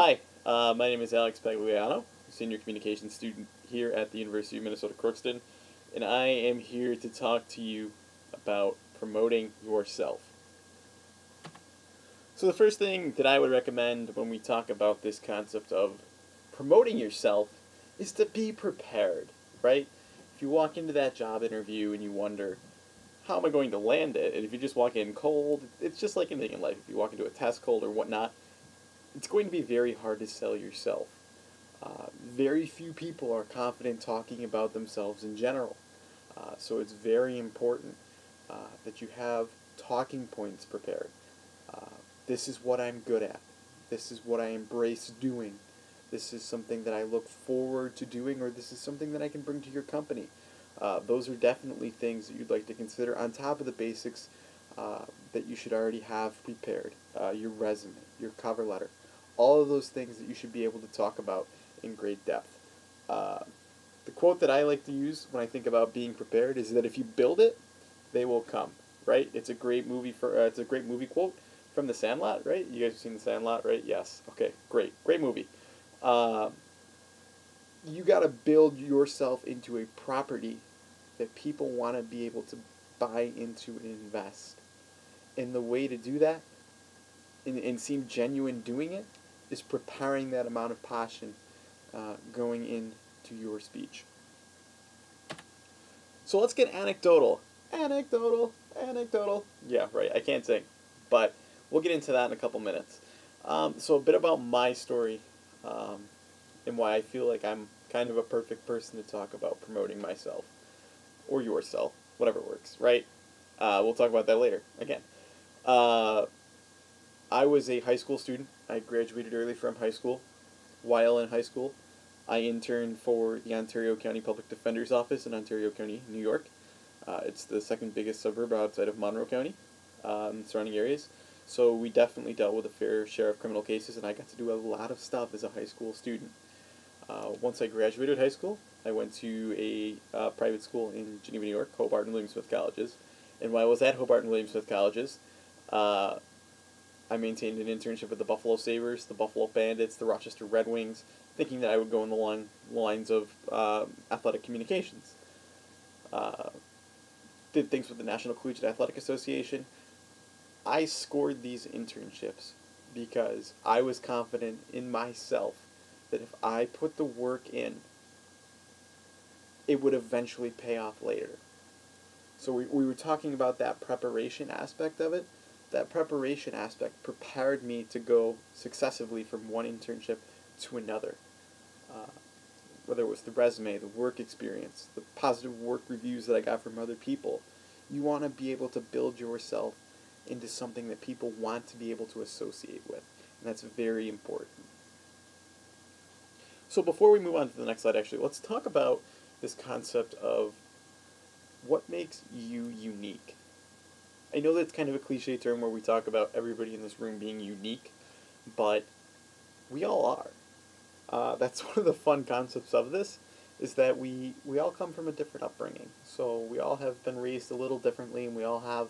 Hi, my name is Alex Pagliano, Senior Communications student here at the University of Minnesota Crookston, and I am here to talk to you about promoting yourself. So, the first thing that I would recommend when we talk about this concept of promoting yourself is to be prepared, right? If you walk into that job interview and you wonder, how am I going to land it? And if you just walk in cold, it's just like anything in life. If you walk into a test cold or whatnot, it's going to be very hard to sell yourself. Very few people are confident talking about themselves in general. So it's very important that you have talking points prepared. Uh, this is what I'm good at. This is what I embrace doing. This is something that I look forward to doing, or this is something that I can bring to your company. Those are definitely things that you'd like to consider on top of the basics that you should already have prepared. Your resume, your cover letter, all of those things that you should be able to talk about in great depth. Uh, the quote that I like to use when I think about being prepared is that if you build it, they will come. Right? It's a great movie for. It's a great movie quote from The Sandlot. Right? You guys have seen The Sandlot, right? Yes. Okay. Great. Great movie. Uh, you got to build yourself into a property that people want to be able to buy into and invest. And the way to do that and seem genuine doing it is preparing that amount of passion going into your speech. So let's get anecdotal. Anecdotal, anecdotal. Yeah, right. I can't sing, but we'll get into that in a couple minutes. So a bit about my story and why I feel like I'm kind of a perfect person to talk about promoting myself or yourself, whatever works, right? We'll talk about that later. Again, uh, I was a high school student. I graduated early from high school. While in high school, I interned for the Ontario County Public Defender's Office in Ontario County, New York. It's the second biggest suburb outside of Monroe County, surrounding areas. So we definitely dealt with a fair share of criminal cases, and I got to do a lot of stuff as a high school student. Once I graduated high school, I went to a private school in Geneva, New York, Hobart and William Smith Colleges. And while I was at Hobart and William Smith Colleges, uh, I maintained an internship with the Buffalo Sabres, the Buffalo Bandits, the Rochester Red Wings, thinking that I would go in the lines of athletic communications. Uh, did things with the National Collegiate Athletic Association. I scored these internships because I was confident in myself that if I put the work in, it would eventually pay off later. So we were talking about that preparation aspect of it. That preparation aspect prepared me to go successively from one internship to another. Uh, whether it was the resume, the work experience, the positive work reviews that I got from other people. You want to be able to build yourself into something that people want to be able to associate with. And that's very important. So before we move on to the next slide, actually, let's talk about this concept of what makes you unique. I know that's kind of a cliche term where we talk about everybody in this room being unique, but we all are. That's one of the fun concepts of this, is that we all come from a different upbringing. So we all have been raised a little differently, and uh, we all have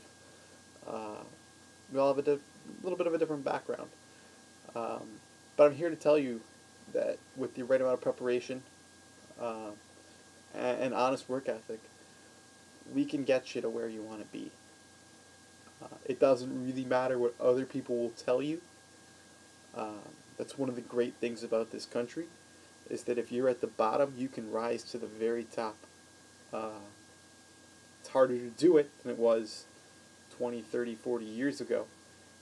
little bit of a different background. Um, but I'm here to tell you that with the right amount of preparation uh, and honest work ethic, we can get you to where you want to be. It doesn't really matter what other people will tell you. Uh, that's one of the great things about this country, is that if you're at the bottom, you can rise to the very top. Uh, it's harder to do it than it was 20, 30, 40 years ago,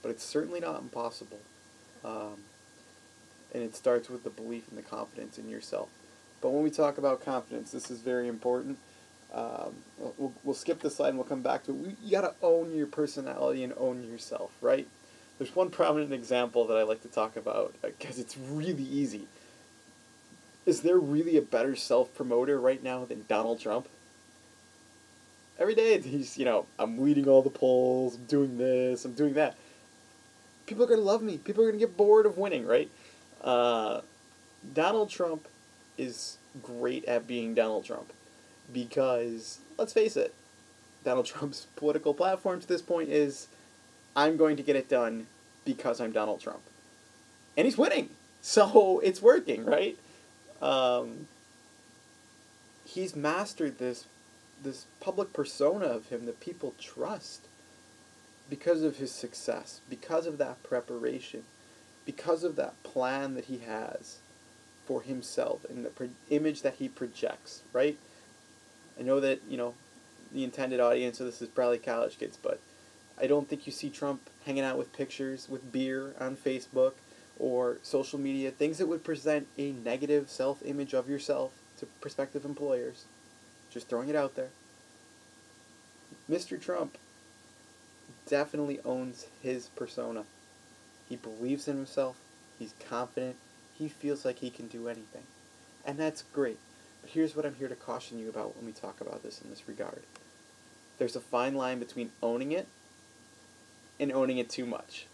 but it's certainly not impossible. Um, and it starts with the belief and the confidence in yourself. But when we talk about confidence, this is very important. We'll skip this slide and we'll come back to it. You gotta own your personality and own yourself, right? There's one prominent example that I like to talk about because it's really easy. Is there really a better self-promoter right now than Donald Trump? Every day he's, I'm leading all the polls, I'm doing this, I'm doing that. People are going to love me. People are going to get bored of winning, right? Uh, Donald Trump is great at being Donald Trump because, let's face it, Donald Trump's political platform to this point is, I'm going to get it done because I'm Donald Trump. And he's winning. So it's working, right? Um, he's mastered this public persona of him that people trust because of his success, because of that preparation, because of that plan that he has for himself and the image that he projects, right? I know that, the intended audience of this is probably college kids, but I don't think you see Trump hanging out with pictures with beer on Facebook or social media, things that would present a negative self-image of yourself to prospective employers. Just throwing it out there. Mr. Trump definitely owns his persona. He believes in himself. He's confident. He feels like he can do anything. And that's great. But here's what I'm here to caution you about when we talk about this in this regard. There's a fine line between owning it and owning it too much.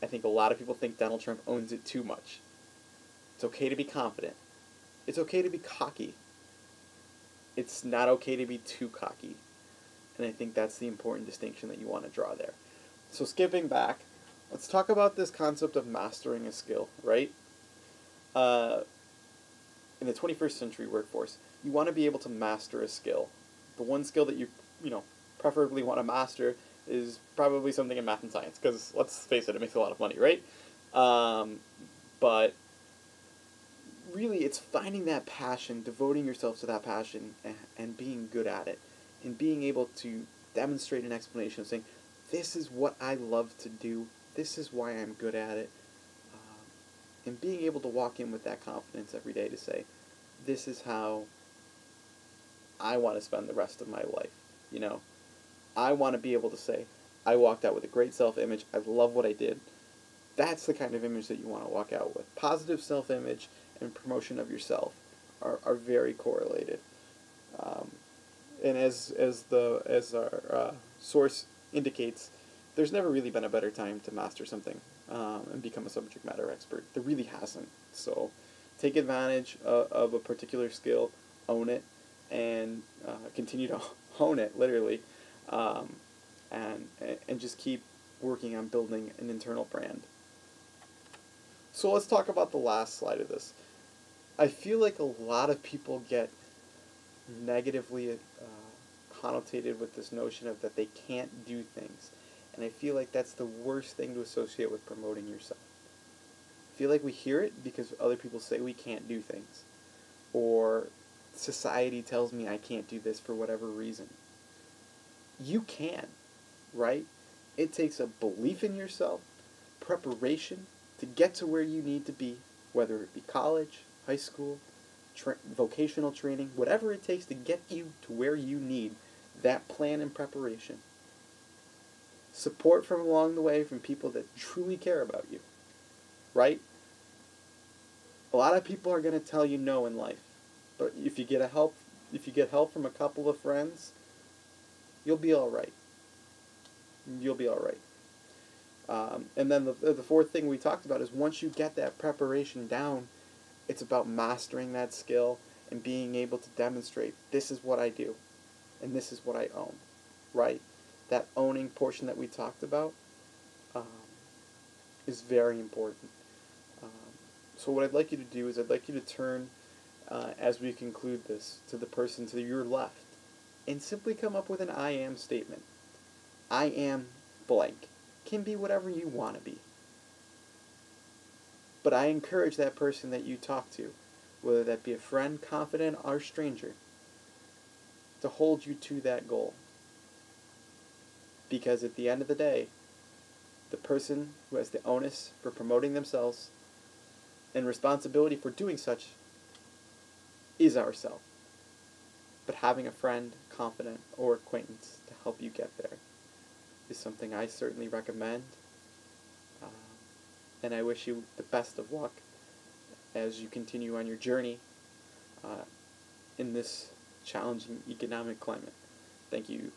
I think a lot of people think Donald Trump owns it too much. It's okay to be confident. It's okay to be cocky. It's not okay to be too cocky. And I think that's the important distinction that you want to draw there. So skipping back, let's talk about this concept of mastering a skill, right? In the 21st century workforce, you want to be able to master a skill. The one skill that you preferably want to master is probably something in math and science, because let's face it, it makes a lot of money, right? But really, it's finding that passion, devoting yourself to that passion, and being good at it, and being able to demonstrate an explanation of saying, this is what I love to do, this is why I'm good at it, and being able to walk in with that confidence every day to say, this is how I want to spend the rest of my life, I want to be able to say, I walked out with a great self-image, I love what I did. That's the kind of image that you want to walk out with. Positive self-image and promotion of yourself are very correlated. And as our source indicates, there's never really been a better time to master something and become a subject matter expert. There really hasn't. So take advantage of a particular skill, own it, and continue to hone it, literally, and just keep working on building an internal brand. So let's talk about the last slide of this. I feel like a lot of people get negatively connotated with this notion of that they can't do things. And I feel like that's the worst thing to associate with promoting yourself. I feel like we hear it because other people say we can't do things. Or society tells me I can't do this for whatever reason. You can, right? It takes a belief in yourself, preparation to get to where you need to be, whether it be college, high school, vocational training, whatever it takes to get you to where you need that plan and preparation. Support from along the way from people that truly care about you, right? A lot of people are going to tell you no in life, but if you get help from a couple of friends, you'll be all right. You'll be all right. And then the fourth thing we talked about is once you get that preparation down, it's about mastering that skill and being able to demonstrate, this is what I do, and this is what I own, right? That owning portion that we talked about is very important. So what I'd like you to do is I'd like you to turn, as we conclude this, to the person to your left, and simply come up with an I am statement. I am blank. Can be whatever you want to be. But I encourage that person that you talk to, whether that be a friend, confidant, or stranger, to hold you to that goal. Because at the end of the day, the person who has the onus for promoting themselves and responsibility for doing such is ourself. But having a friend, confidant, or acquaintance to help you get there is something I certainly recommend. And I wish you the best of luck as you continue on your journey in this challenging economic climate. Thank you